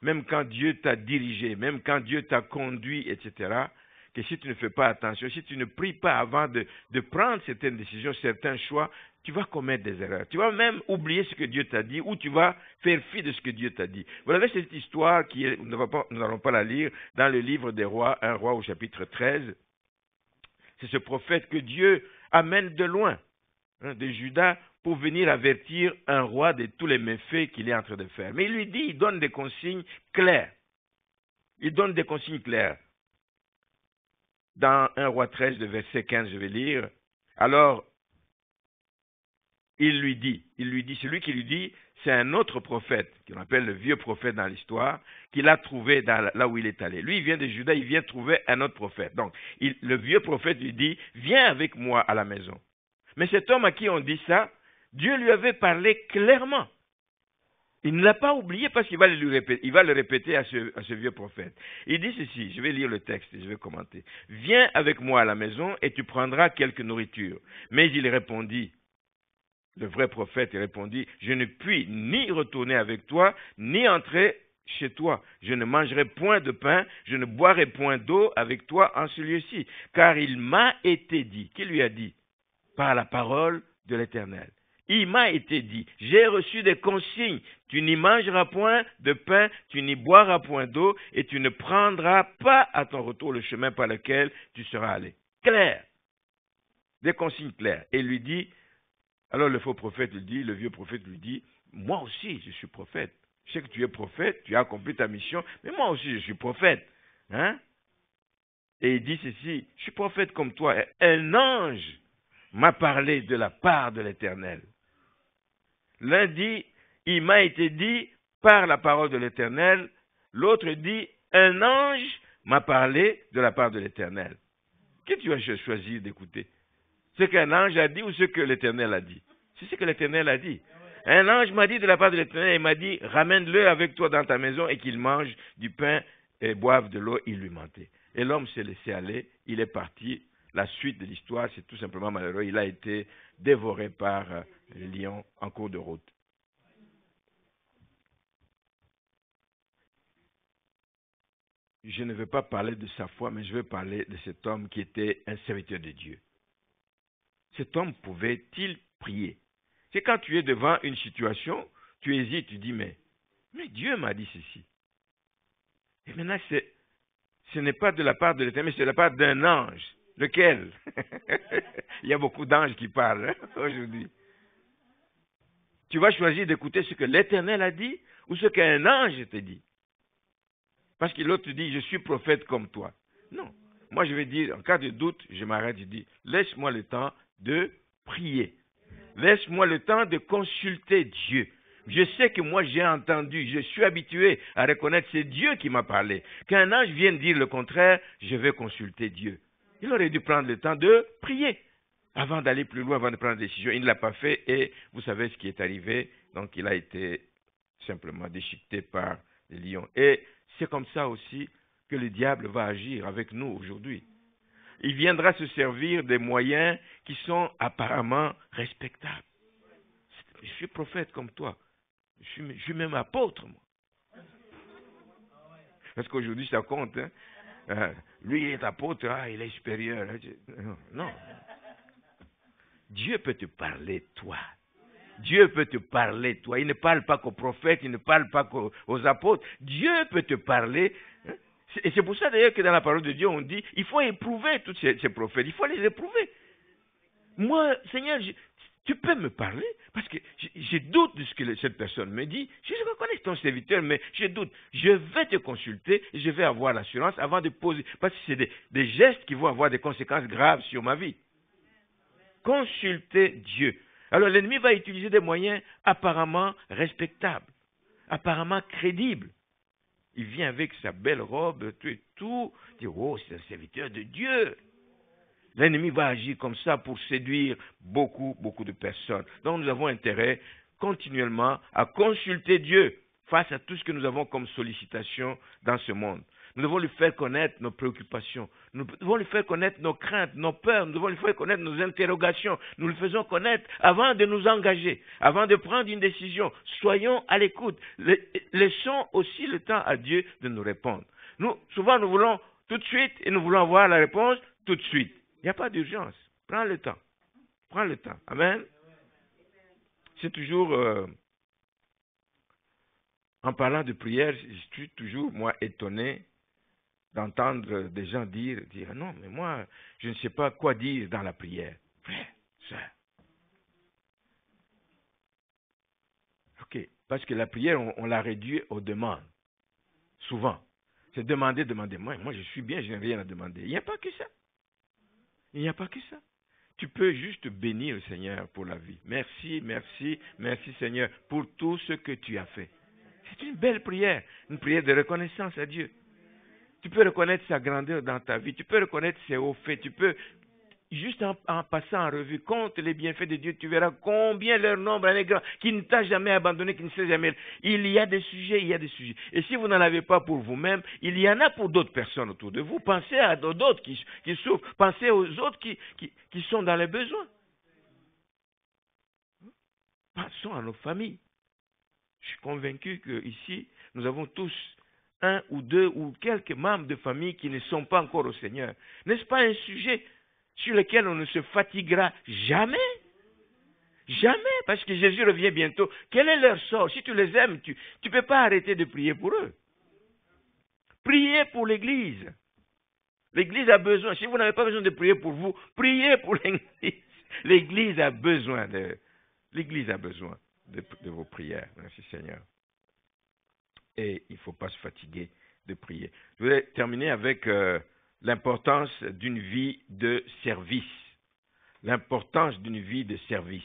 même quand Dieu t'a dirigé, même quand Dieu t'a conduit, etc., que si tu ne fais pas attention, si tu ne pries pas avant de prendre certaines décisions, certains choix, tu vas commettre des erreurs. Tu vas même oublier ce que Dieu t'a dit ou tu vas faire fi de ce que Dieu t'a dit. Vous avez cette histoire, nous n'allons pas la lire, dans le livre des rois, 1 roi au chapitre 13. C'est ce prophète que Dieu amène de loin, de Juda, pour venir avertir un roi de tous les méfaits qu'il est en train de faire. Mais il lui dit, il donne des consignes claires. Il donne des consignes claires. Dans 1 roi 13, le verset 15, je vais lire. Alors, il lui dit, celui qui lui dit, c'est un autre prophète, qu'on appelle le vieux prophète dans l'histoire, qu'il a trouvé là où il est allé. Lui, il vient de Juda, il vient trouver un autre prophète. Donc, le vieux prophète lui dit, viens avec moi à la maison. Mais cet homme à qui on dit ça, Dieu lui avait parlé clairement. Il ne l'a pas oublié parce qu'il va le répéter à ce vieux prophète. Il dit ceci, je vais lire le texte et je vais commenter. Viens avec moi à la maison et tu prendras quelque nourriture. Mais il répondit, le vrai prophète répondit, je ne puis ni retourner avec toi, ni entrer chez toi. Je ne mangerai point de pain, je ne boirai point d'eau avec toi en ce lieu-ci. Car il m'a été dit, qui lui a dit? Par la parole de l'Éternel. Il m'a été dit, j'ai reçu des consignes, tu n'y mangeras point de pain, tu n'y boiras point d'eau, et tu ne prendras pas à ton retour le chemin par lequel tu seras allé. Clair. Des consignes claires. Et il lui dit, alors le faux prophète lui dit, le vieux prophète lui dit, moi aussi je suis prophète. Je sais que tu es prophète, tu as accompli ta mission, mais moi aussi je suis prophète. Hein? Et il dit ceci, je suis prophète comme toi. Un ange m'a parlé de la part de l'Éternel. L'un dit, il m'a été dit par la parole de l'Éternel. L'autre dit, un ange m'a parlé de la part de l'Éternel. Qui tu as choisi d'écouter? Ce qu'un ange a dit ou ce que l'Éternel a dit? C'est ce que l'Éternel a dit. Un ange m'a dit de la part de l'Éternel, il m'a dit, ramène-le avec toi dans ta maison et qu'il mange du pain et boive de l'eau. Il lui mentait. Et l'homme s'est laissé aller, il est parti. La suite de l'histoire, c'est tout simplement malheureux. Il a été dévoré par les lions en cours de route. Je ne veux pas parler de sa foi, mais je veux parler de cet homme qui était un serviteur de Dieu. Cet homme pouvait-il prier? C'est quand tu es devant une situation, tu hésites, tu dis, mais Dieu m'a dit ceci. Et maintenant, ce n'est pas de la part de l'Éternel, mais c'est de la part d'un ange. Lequel? Il y a beaucoup d'anges qui parlent aujourd'hui. Tu vas choisir d'écouter ce que l'Éternel a dit ou ce qu'un ange te dit. Parce que l'autre te dit, je suis prophète comme toi. Non. Moi, je vais dire, en cas de doute, je m'arrête, je dis, laisse-moi le temps de prier. Laisse-moi le temps de consulter Dieu. Je sais que moi, j'ai entendu, je suis habitué à reconnaître, c'est Dieu qui m'a parlé. Qu'un ange vienne dire le contraire, je vais consulter Dieu. Il aurait dû prendre le temps de prier avant d'aller plus loin, avant de prendre une décision. Il ne l'a pas fait et vous savez ce qui est arrivé. Donc, il a été simplement déchiqueté par les lions. Et c'est comme ça aussi que le diable va agir avec nous aujourd'hui. Il viendra se servir des moyens qui sont apparemment respectables. Je suis prophète comme toi. Je suis même apôtre, moi. Parce qu'aujourd'hui, ça compte. Hein? Lui, il est apôtre, il est supérieur. Non. Dieu peut te parler, toi. Dieu peut te parler, toi. Il ne parle pas qu'aux prophètes, il ne parle pas qu'aux apôtres. Dieu peut te parler. Et c'est pour ça d'ailleurs que dans la parole de Dieu, on dit, il faut éprouver tous ces prophètes. Il faut les éprouver. Moi, Seigneur, tu peux me parler parce que je doute de ce que cette personne me dit. Je reconnais ton serviteur, mais je doute. Je vais te consulter et je vais avoir l'assurance avant de poser. Parce que c'est des gestes qui vont avoir des conséquences graves sur ma vie. Consulter Dieu. Alors l'ennemi va utiliser des moyens apparemment respectables, apparemment crédibles. Il vient avec sa belle robe, tout, dit, oh, c'est un serviteur de Dieu. L'ennemi va agir comme ça pour séduire beaucoup de personnes. Donc nous avons intérêt continuellement à consulter Dieu face à tout ce que nous avons comme sollicitation dans ce monde. Nous devons lui faire connaître nos préoccupations. Nous devons lui faire connaître nos craintes, nos peurs. Nous devons lui faire connaître nos interrogations. Nous le faisons connaître avant de nous engager, avant de prendre une décision. Soyons à l'écoute. Laissons aussi le temps à Dieu de nous répondre. Souvent, nous voulons tout de suite et nous voulons avoir la réponse tout de suite. Il n'y a pas d'urgence. Prends le temps. Prends le temps. Amen. C'est toujours... en parlant de prière, je suis toujours, moi, étonné d'entendre des gens dire, non, mais moi, je ne sais pas quoi dire dans la prière. Frère, sœur. Ok, parce que la prière, on l'a réduit aux demandes. Souvent. C'est demander. Moi, je suis bien, je n'ai rien à demander. Il n'y a pas que ça. Il n'y a pas que ça. Tu peux juste bénir le Seigneur pour la vie. Merci Seigneur, pour tout ce que tu as fait. C'est une belle prière, une prière de reconnaissance à Dieu. Tu peux reconnaître sa grandeur dans ta vie, tu peux reconnaître ses hauts faits, tu peux, juste en passant en revue, compte les bienfaits de Dieu, tu verras combien leur nombre est grand, qui ne t'a jamais abandonné, qui ne s'est jamais... Il y a des sujets. Et si vous n'en avez pas pour vous-même, il y en a pour d'autres personnes autour de vous. Pensez à d'autres qui souffrent, pensez aux autres qui sont dans les besoins. Pensons à nos familles. Je suis convaincu qu'ici, nous avons tous un ou deux ou quelques membres de famille qui ne sont pas encore au Seigneur. N'est-ce pas un sujet sur lequel on ne se fatiguera jamais? Jamais, parce que Jésus revient bientôt. Quel est leur sort? Si tu les aimes, tu ne peux pas arrêter de prier pour eux. Priez pour l'Église. L'Église a besoin. Si vous n'avez pas besoin de prier pour vous, priez pour l'Église. L'Église a besoin de vos prières. Merci Seigneur. et il ne faut pas se fatiguer de prier. Je voulais terminer avec l'importance d'une vie de service. L'importance d'une vie de service.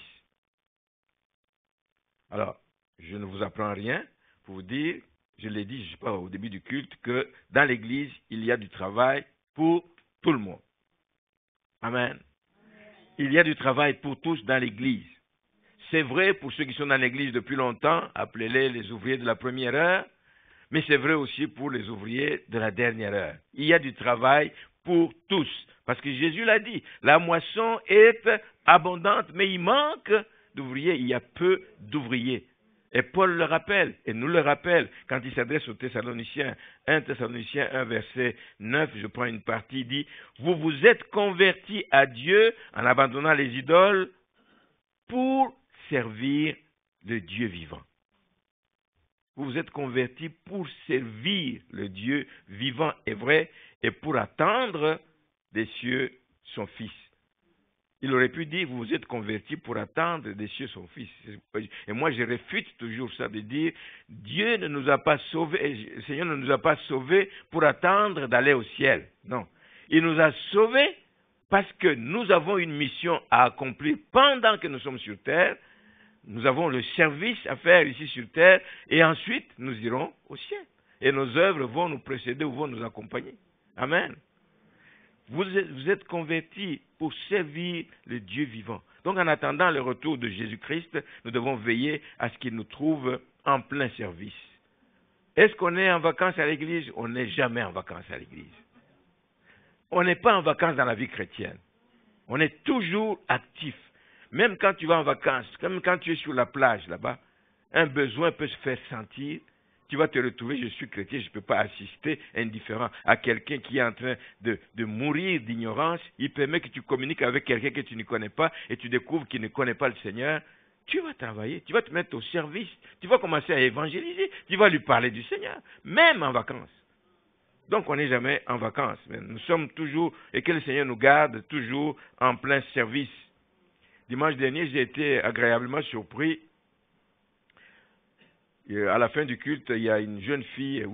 Alors, je ne vous apprends rien pour vous dire, je l'ai dit, je ne sais pas, au début du culte, que dans l'Église, il y a du travail pour tout le monde. Amen. Il y a du travail pour tous dans l'Église. C'est vrai pour ceux qui sont dans l'Église depuis longtemps, appelez-les les ouvriers de la première heure, mais c'est vrai aussi pour les ouvriers de la dernière heure. Il y a du travail pour tous. Parce que Jésus l'a dit, la moisson est abondante, mais il manque d'ouvriers. Il y a peu d'ouvriers. Et Paul le rappelle, et nous le rappelle, quand il s'adresse aux Thessaloniciens. 1 Thessaloniciens 1, verset 9, je prends une partie, il dit, « Vous vous êtes convertis à Dieu en abandonnant les idoles pour servir le Dieu vivant. » Vous vous êtes convertis pour servir le Dieu vivant et vrai et pour attendre des cieux son Fils. Il aurait pu dire, vous vous êtes convertis pour attendre des cieux son Fils. Et moi, je réfute toujours ça de dire, Dieu ne nous a pas sauvés, le Seigneur ne nous a pas sauvés pour attendre d'aller au ciel. Non. Il nous a sauvés parce que nous avons une mission à accomplir pendant que nous sommes sur terre. Nous avons le service à faire ici sur terre et ensuite nous irons au ciel. Et nos œuvres vont nous précéder ou vont nous accompagner. Amen. Vous êtes convertis pour servir le Dieu vivant. Donc en attendant le retour de Jésus-Christ, nous devons veiller à ce qu'il nous trouve en plein service. Est-ce qu'on est en vacances à l'église? On n'est jamais en vacances à l'église. On n'est pas en vacances dans la vie chrétienne. On est toujours actif. Même quand tu vas en vacances, comme quand tu es sur la plage là-bas, un besoin peut se faire sentir. Tu vas te retrouver, je suis chrétien, je ne peux pas assister indifférent à quelqu'un qui est en train de mourir d'ignorance. Il permet que tu communiques avec quelqu'un que tu ne connais pas et tu découvres qu'il ne connaît pas le Seigneur. Tu vas travailler, tu vas te mettre au service, tu vas commencer à évangéliser, tu vas lui parler du Seigneur, même en vacances. Donc on n'est jamais en vacances, mais nous sommes toujours, et que le Seigneur nous garde toujours en plein service. Dimanche dernier, j'ai été agréablement surpris. À la fin du culte, il y a une jeune fille,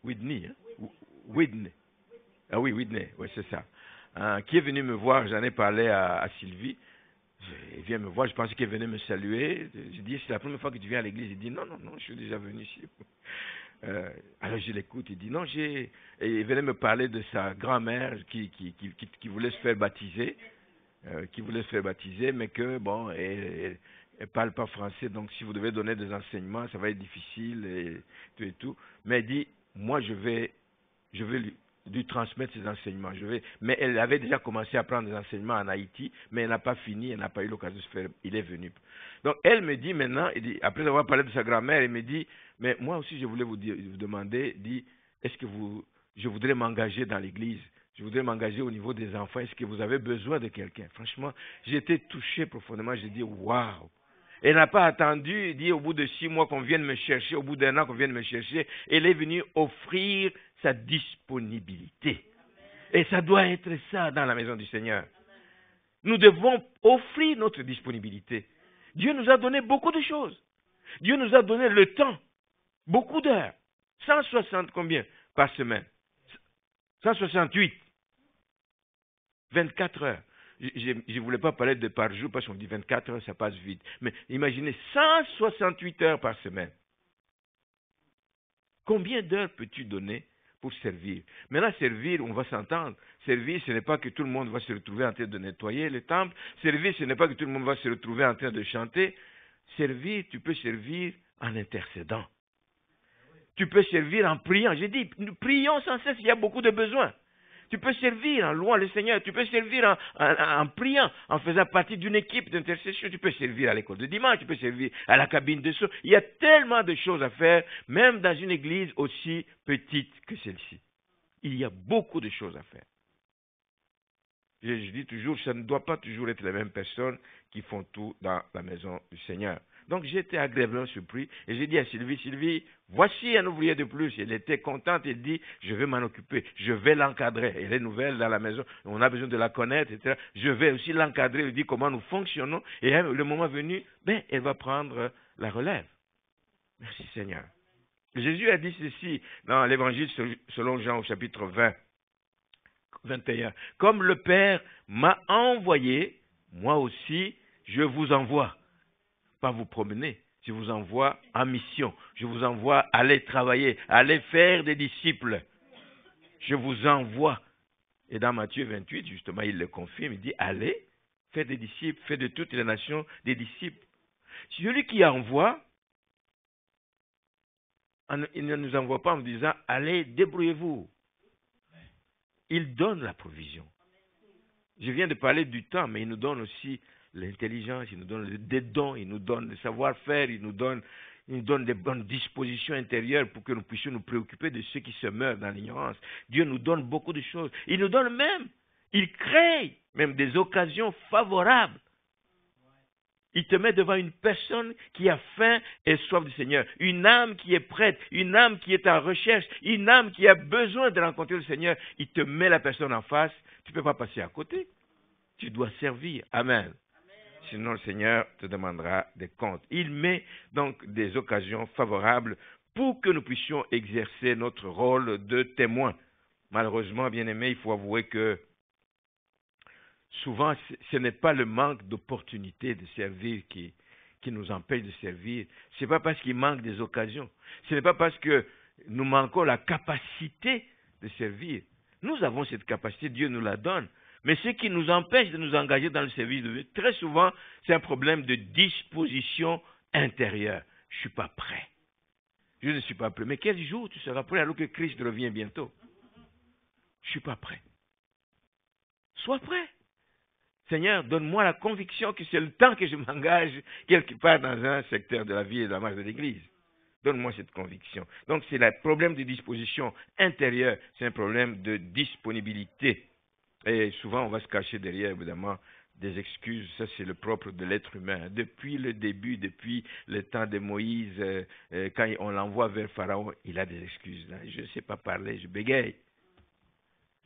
Whitney. Ah oui, Whitney, oui, c'est ça. Qui est venue me voir, j'en ai parlé à Sylvie. Elle vient me voir, je pensais qu'elle venait me saluer. Je dis, c'est la première fois que tu viens à l'église. Il dit, non, je suis déjà venu ici. Alors je l'écoute, il dit, non, et il venait me parler de sa grand-mère qui voulait se faire baptiser. Mais que, bon, elle parle pas français, donc si vous devez donner des enseignements, ça va être difficile et tout. Mais elle dit, moi, je vais lui transmettre ces enseignements. Mais elle avait déjà commencé à prendre des enseignements en Haïti, mais elle n'a pas fini, elle n'a pas eu l'occasion de se faire, il est venu. Donc, elle me dit maintenant, après avoir parlé de sa grand-mère, elle me dit, mais moi aussi, je voulais vous demander, est-ce que je voudrais m'engager dans l'église? Je voudrais m'engager au niveau des enfants. Est-ce que vous avez besoin de quelqu'un? Franchement, j'ai été touché profondément. J'ai dit, waouh! Elle n'a pas attendu, dit au bout de 6 mois qu'on vienne me chercher, au bout d'1 an qu'on vienne me chercher. Elle est venue offrir sa disponibilité. Et ça doit être ça dans la maison du Seigneur. Nous devons offrir notre disponibilité. Dieu nous a donné beaucoup de choses. Dieu nous a donné le temps, beaucoup d'heures. 160 combien par semaine? 168. 24 heures. Je ne voulais pas parler de par jour parce qu'on dit 24 heures, ça passe vite. Mais imaginez 168 heures par semaine. Combien d'heures peux-tu donner pour servir? Maintenant, servir, on va s'entendre. Servir, ce n'est pas que tout le monde va se retrouver en train de nettoyer le temple. Servir, ce n'est pas que tout le monde va se retrouver en train de chanter. Servir, tu peux servir en intercédant. Tu peux servir en priant. J'ai dit, nous prions sans cesse, il y a beaucoup de besoins. Tu peux servir en louant le Seigneur, tu peux servir en priant, en faisant partie d'une équipe d'intercession, tu peux servir à l'école de dimanche, tu peux servir à la cabine de son. Il y a tellement de choses à faire, même dans une église aussi petite que celle-ci. Il y a beaucoup de choses à faire. Je dis toujours, ça ne doit pas toujours être les mêmes personnes qui font tout dans la maison du Seigneur. Donc j'ai été agréablement surpris et j'ai dit à Sylvie, voici un ouvrier de plus. Elle était contente, elle dit, je vais m'en occuper, je vais l'encadrer. Elle est nouvelle dans la maison, on a besoin de la connaître, etc. Je vais aussi l'encadrer, elle dit comment nous fonctionnons. Et le moment venu, elle va prendre la relève. Merci Seigneur. Jésus a dit ceci dans l'évangile selon Jean au chapitre 20, 21. Comme le Père m'a envoyé, moi aussi, je vous envoie. Pas vous promener, je vous envoie en mission. Je vous envoie aller travailler, aller faire des disciples. Je vous envoie. Et dans Matthieu 28, justement, il le confirme, il dit, allez, faites des disciples, faites de toutes les nations des disciples. Celui qui envoie, il ne nous envoie pas en disant, allez, débrouillez-vous. Il donne la provision. Je viens de parler du temps, mais il nous donne aussi l'intelligence, il nous donne des dons, il nous donne le savoir-faire, il nous donne des bonnes dispositions intérieures pour que nous puissions nous préoccuper de ceux qui se meurent dans l'ignorance. Dieu nous donne beaucoup de choses. Il nous donne même, il crée même des occasions favorables. Il te met devant une personne qui a faim et soif du Seigneur, une âme qui est prête, une âme qui est en recherche, une âme qui a besoin de rencontrer le Seigneur. Il te met la personne en face, tu ne peux pas passer à côté. Tu dois servir. Amen. Sinon le Seigneur te demandera des comptes. Il met donc des occasions favorables pour que nous puissions exercer notre rôle de témoin. Malheureusement, bien-aimés, il faut avouer que souvent, ce n'est pas le manque d'opportunités de servir qui nous empêche de servir. Ce n'est pas parce qu'il manque des occasions. Ce n'est pas parce que nous manquons la capacité de servir. Nous avons cette capacité, Dieu nous la donne. Mais ce qui nous empêche de nous engager dans le service de Dieu, très souvent, c'est un problème de disposition intérieure. Je ne suis pas prêt. Je ne suis pas prêt. Mais quel jour tu seras prêt alors que Christ revient bientôt? Je ne suis pas prêt. Sois prêt. Seigneur, donne-moi la conviction que c'est le temps que je m'engage quelque part dans un secteur de la vie et de la marche de l'Église. Donne-moi cette conviction. Donc c'est le problème de disposition intérieure, c'est un problème de disponibilité. Et souvent on va se cacher derrière évidemment des excuses, ça c'est le propre de l'être humain. Depuis le début, depuis le temps de Moïse, quand on l'envoie vers Pharaon, il a des excuses. Je ne sais pas parler, je bégaye.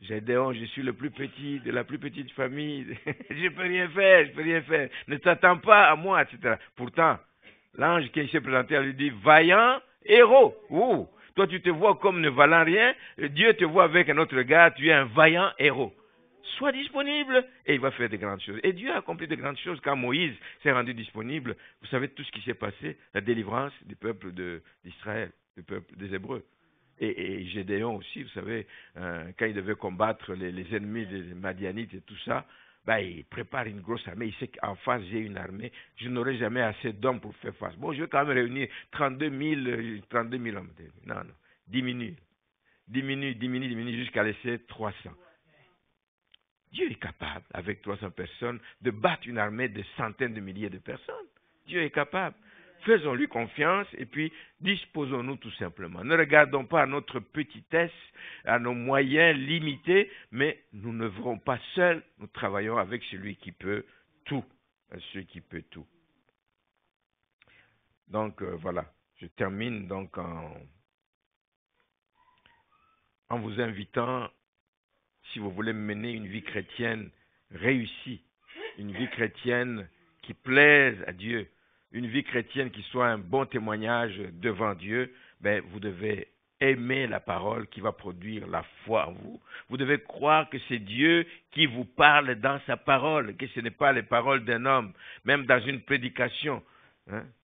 Gédéon, je suis le plus petit de la plus petite famille. Je ne peux rien faire, je ne peux rien faire. Ne t'attends pas à moi, etc. Pourtant, l'ange qui s'est présenté, elle lui dit, vaillant héros. Ouh, toi tu te vois comme ne valant rien. Dieu te voit avec un autre regard, tu es un vaillant héros. Sois disponible et il va faire de grandes choses. Et Dieu a accompli de grandes choses quand Moïse s'est rendu disponible. Vous savez tout ce qui s'est passé, la délivrance du peuple d'Israël, du peuple des Hébreux. Et Gédéon aussi, vous savez, quand il devait combattre les ennemis des Madianites et tout ça, il prépare une grosse armée. Il sait qu'en face, j'ai une armée. Je n'aurai jamais assez d'hommes pour faire face. Bon, je vais quand même réunir 32 000 hommes. Non, non. Diminue jusqu'à laisser 300. Dieu est capable, avec 300 personnes, de battre une armée de centaines de milliers de personnes. Dieu est capable. Faisons-lui confiance et puis disposons-nous tout simplement. Ne regardons pas à notre petitesse, à nos moyens limités, mais nous ne n'œuvrons pas seuls, nous travaillons avec celui qui peut tout. Celui qui peut tout. Donc voilà, je termine donc en vous invitant, si vous voulez mener une vie chrétienne réussie, une vie chrétienne qui plaise à Dieu, une vie chrétienne qui soit un bon témoignage devant Dieu, vous devez aimer la parole qui va produire la foi en vous. Vous devez croire que c'est Dieu qui vous parle dans sa parole, que ce n'est pas les paroles d'un homme, même dans une prédication.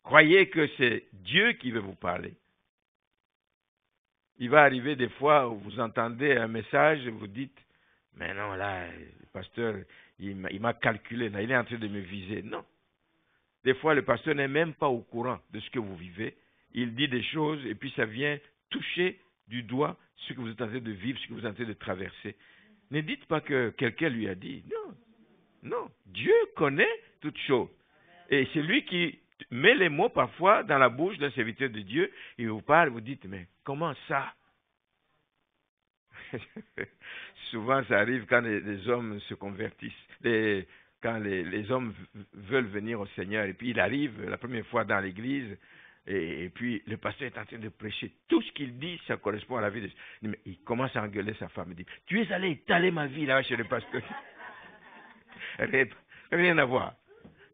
Croyez que c'est Dieu qui veut vous parler. Il va arriver des fois où vous entendez un message et vous dites, mais non, là, le pasteur, il m'a calculé, là, il est en train de me viser. Non. Des fois, le pasteur n'est même pas au courant de ce que vous vivez. Il dit des choses et puis ça vient toucher du doigt ce que vous êtes en train de vivre, ce que vous êtes en train de traverser. Ne dites pas que quelqu'un lui a dit. Non. Non. Dieu connaît toutes choses. Et c'est lui qui met les mots parfois dans la bouche d'un serviteur de Dieu. Il vous parle, vous dites, mais comment ça? Souvent, ça arrive quand les hommes se convertissent, quand les hommes veulent venir au Seigneur. Et puis, il arrive la première fois dans l'église, et puis le pasteur est en train de prêcher. Tout ce qu'il dit, ça correspond à la vie de... Mais il commence à engueuler sa femme. Il dit, tu es allé étaler ma vie là chez le pasteur. Rien à voir.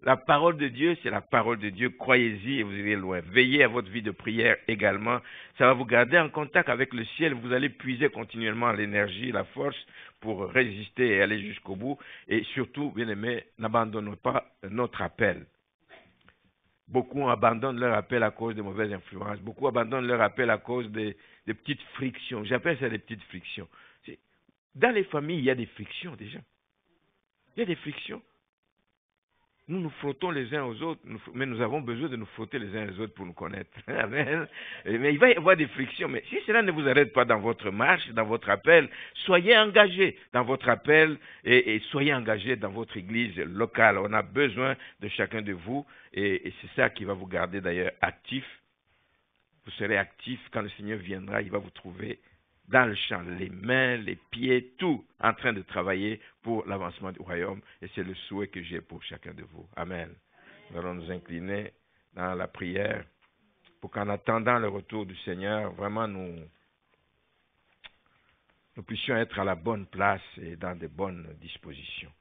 La parole de Dieu, c'est la parole de Dieu. Croyez-y et vous irez loin. Veillez à votre vie de prière également. Ça va vous garder en contact avec le ciel. Vous allez puiser continuellement l'énergie, la force pour résister et aller jusqu'au bout. Et surtout, bien aimés, n'abandonnez pas notre appel. Beaucoup abandonnent leur appel à cause de mauvaises influences. Beaucoup abandonnent leur appel à cause des petites frictions. J'appelle ça des petites frictions. Dans les familles, il y a des frictions déjà. Il y a des frictions. Nous nous frottons les uns aux autres, mais nous avons besoin de nous frotter les uns les autres pour nous connaître. Amen. Mais il va y avoir des frictions. Mais si cela ne vous arrête pas dans votre marche, dans votre appel, soyez engagés dans votre appel et soyez engagés dans votre église locale. On a besoin de chacun de vous et c'est ça qui va vous garder d'ailleurs actif. Vous serez actif quand le Seigneur viendra, il va vous trouver dans le champ, les mains, les pieds, tout en train de travailler pour l'avancement du royaume. Et c'est le souhait que j'ai pour chacun de vous. Amen. Nous allons nous incliner dans la prière pour qu'en attendant le retour du Seigneur, vraiment nous puissions être à la bonne place et dans de bonnes dispositions.